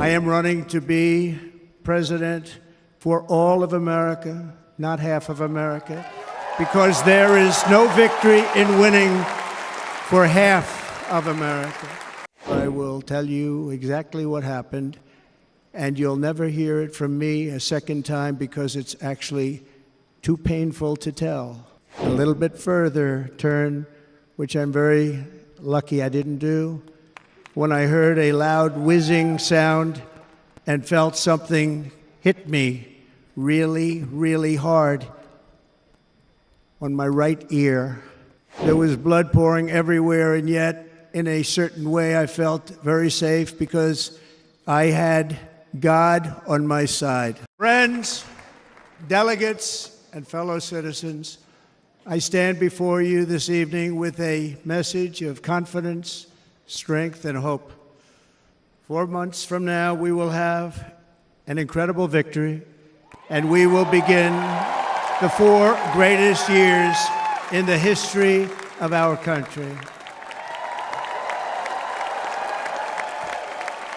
I am running to be president for all of America, not half of America, because there is no victory in winning for half of America. I will tell you exactly what happened, and you'll never hear it from me a second time because it's actually too painful to tell. A little bit further turn, which I'm very lucky I didn't do, when I heard a loud whizzing sound and felt something hit me really, really hard on my right ear. There was blood pouring everywhere, and yet, in a certain way, I felt very safe because I had God on my side. Friends, delegates, and fellow citizens, I stand before you this evening with a message of confidence, strength, and hope. 4 months from now, we will have an incredible victory, and we will begin the 4 greatest years in the history of our country.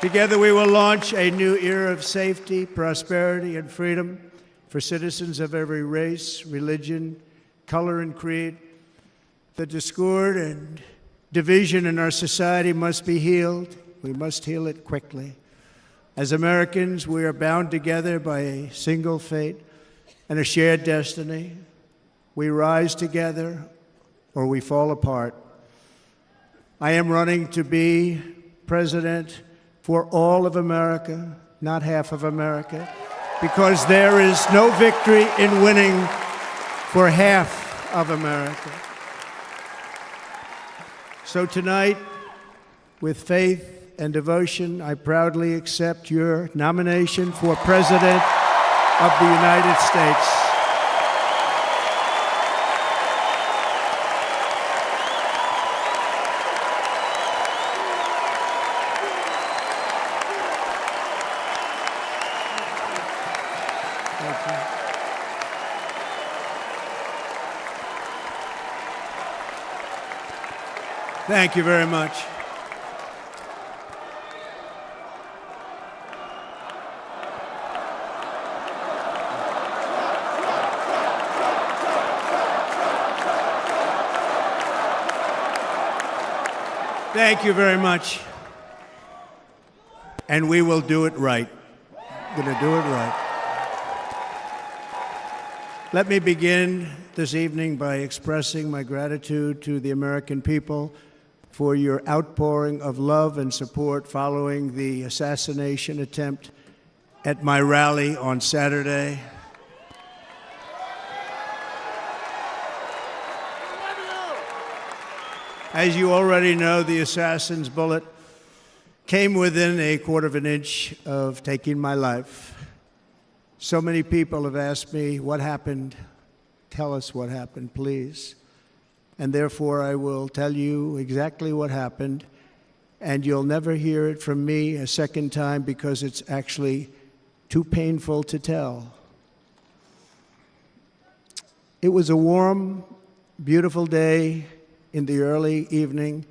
Together, we will launch a new era of safety, prosperity, and freedom for citizens of every race, religion, color, and creed. The discord and division in our society must be healed. We must heal it quickly. As Americans, we are bound together by a single fate and a shared destiny. We rise together or we fall apart. I am running to be president for all of America, not half of America, because there is no victory in winning for half of America. So tonight, with faith and devotion, I proudly accept your nomination for President of the United States. Thank you very much. Thank you very much. And we will do it right. We're going to do it right. Let me begin this evening by expressing my gratitude to the American people for your outpouring of love and support following the assassination attempt at my rally on Saturday. As you already know, the assassin's bullet came within a quarter of an inch of taking my life. So many people have asked me, what happened? Tell us what happened, please. And therefore, I will tell you exactly what happened, and you'll never hear it from me a second time because it's actually too painful to tell. It was a warm, beautiful day in the early evening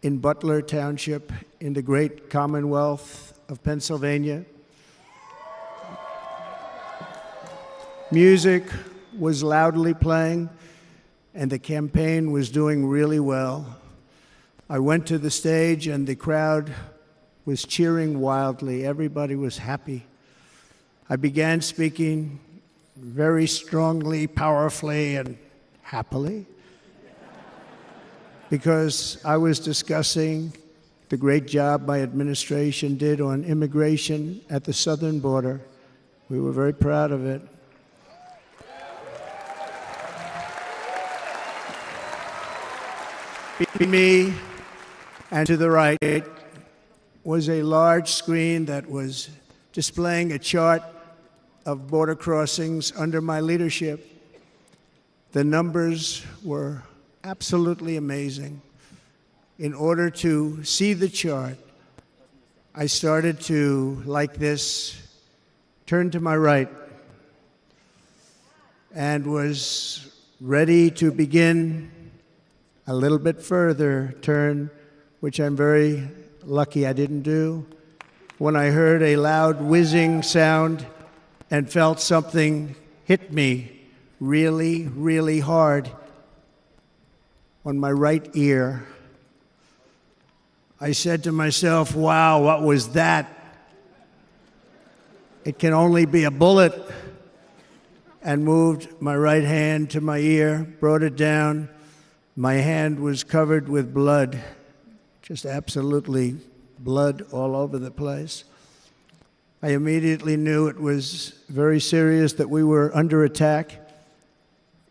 in Butler Township in the great Commonwealth of Pennsylvania. Music was loudly playing, and the campaign was doing really well. I went to the stage, and the crowd was cheering wildly. Everybody was happy. I began speaking very strongly, powerfully, and happily because I was discussing the great job my administration did on immigration at the southern border. We were very proud of it. Behind me and to the right was a large screen that was displaying a chart of border crossings under my leadership. The numbers were absolutely amazing. In order to see the chart, I started to, like this, turn to my right and was ready to begin a little bit further turn, which I'm very lucky I didn't do, when I heard a loud whizzing sound and felt something hit me really, really hard on my right ear. I said to myself, wow, what was that? It can only be a bullet. And moved my right hand to my ear, brought it down. My hand was covered with blood, just absolutely blood all over the place. I immediately knew it was very serious, that we were under attack,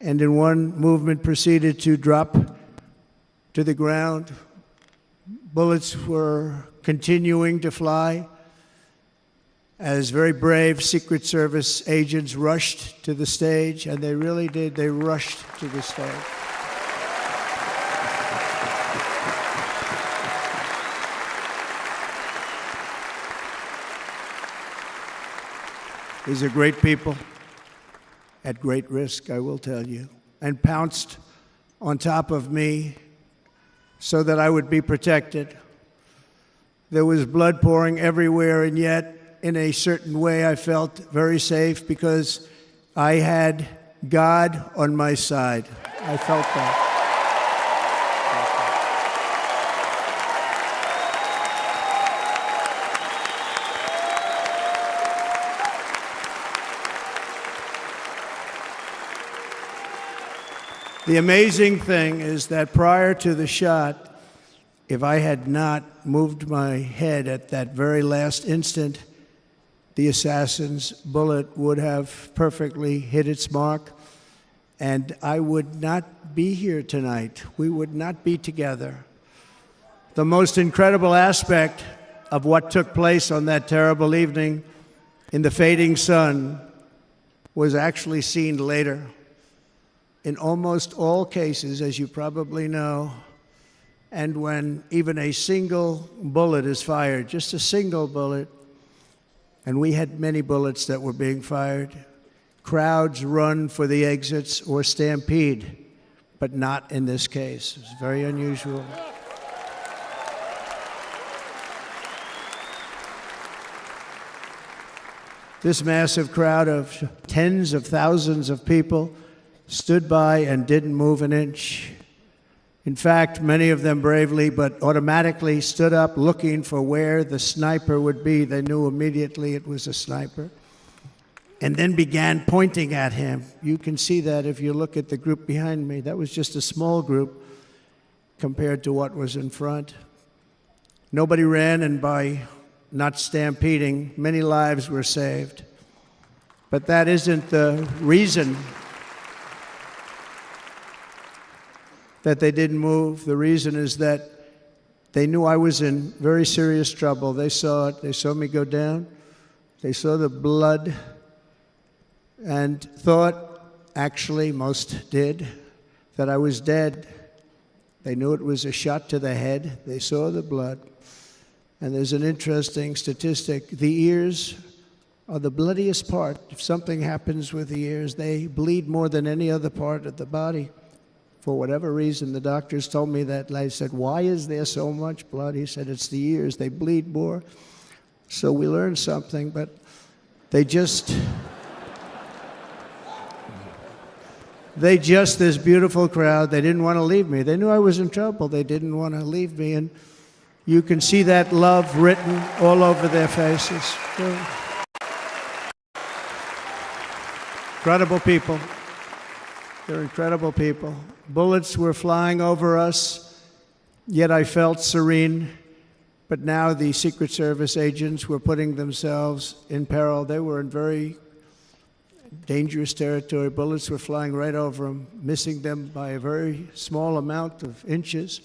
and in one movement proceeded to drop to the ground. Bullets were continuing to fly as very brave Secret Service agents rushed to the stage, and they really did. They rushed to the stage. These are great people at great risk, I will tell you, and pounced on top of me so that I would be protected. There was blood pouring everywhere, and yet, in a certain way, I felt very safe because I had God on my side. I felt that. The amazing thing is that prior to the shot, if I had not moved my head at that very last instant, the assassin's bullet would have perfectly hit its mark, and I would not be here tonight. We would not be together. The most incredible aspect of what took place on that terrible evening in the fading sun was actually seen later. In almost all cases, as you probably know, and when even a single bullet is fired, just a single bullet, and we had many bullets that were being fired, crowds run for the exits or stampede, but not in this case. It's very unusual. This massive crowd of tens of thousands of people stood by and didn't move an inch. In fact, many of them bravely but automatically stood up looking for where the sniper would be. They knew immediately it was a sniper, and then began pointing at him. You can see that if you look at the group behind me. That was just a small group compared to what was in front. Nobody ran, and by not stampeding, many lives were saved. But that isn't the reason that they didn't move. The reason is that they knew I was in very serious trouble. They saw it. They saw me go down. They saw the blood and thought, actually most did, that I was dead. They knew it was a shot to the head. They saw the blood. And there's an interesting statistic. The ears are the bloodiest part. If something happens with the ears, they bleed more than any other part of the body. For whatever reason, the doctors told me that. I said, why is there so much blood? He said, it's the ears. They bleed more. So we learned something, but they just, this beautiful crowd, they didn't want to leave me. They knew I was in trouble. They didn't want to leave me. And you can see that love written all over their faces. Incredible people. They're incredible people. Bullets were flying over us, yet I felt serene. But now the Secret Service agents were putting themselves in peril. They were in very dangerous territory. Bullets were flying right over them, missing them by a very small amount of inches.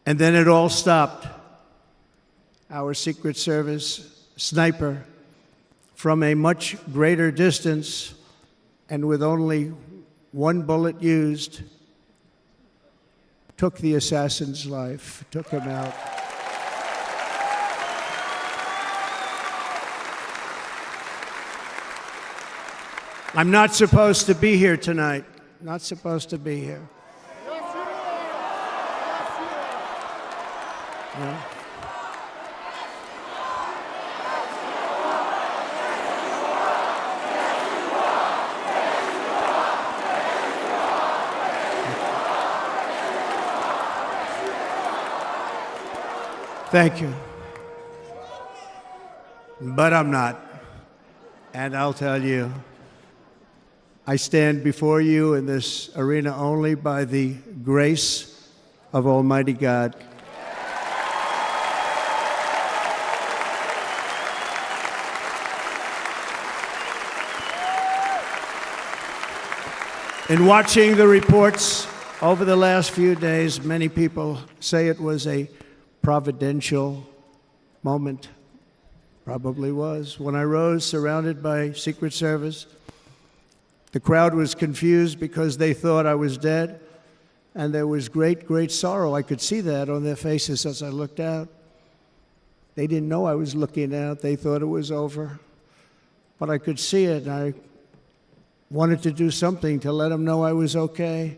And then it all stopped. Our Secret Service sniper, from a much greater distance and with only one bullet used, took the assassin's life, took him out. I'm not supposed to be here tonight. Not supposed to be here. No. Thank you. But I'm not. And I'll tell you, I stand before you in this arena only by the grace of Almighty God. In watching the reports over the last few days, many people say it was a providential moment. Probably was. When I rose, surrounded by Secret Service, the crowd was confused because they thought I was dead, and there was great, great sorrow. I could see that on their faces as I looked out. They didn't know I was looking out. They thought it was over. But I could see it, and I wanted to do something to let them know I was okay.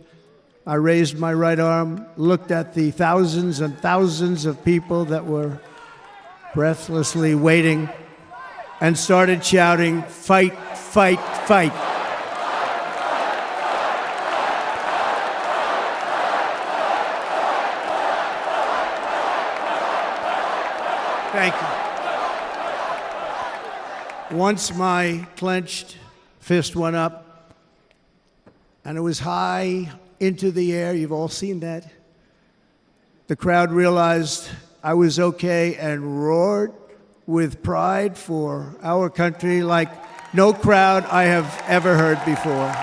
I raised my right arm, looked at the thousands and thousands of people that were breathlessly waiting, and started shouting, "Fight, fight, fight." Thank you. Once my clenched fist went up, and it was high into the air. You've all seen that. The crowd realized I was okay and roared with pride for our country like no crowd I have ever heard before.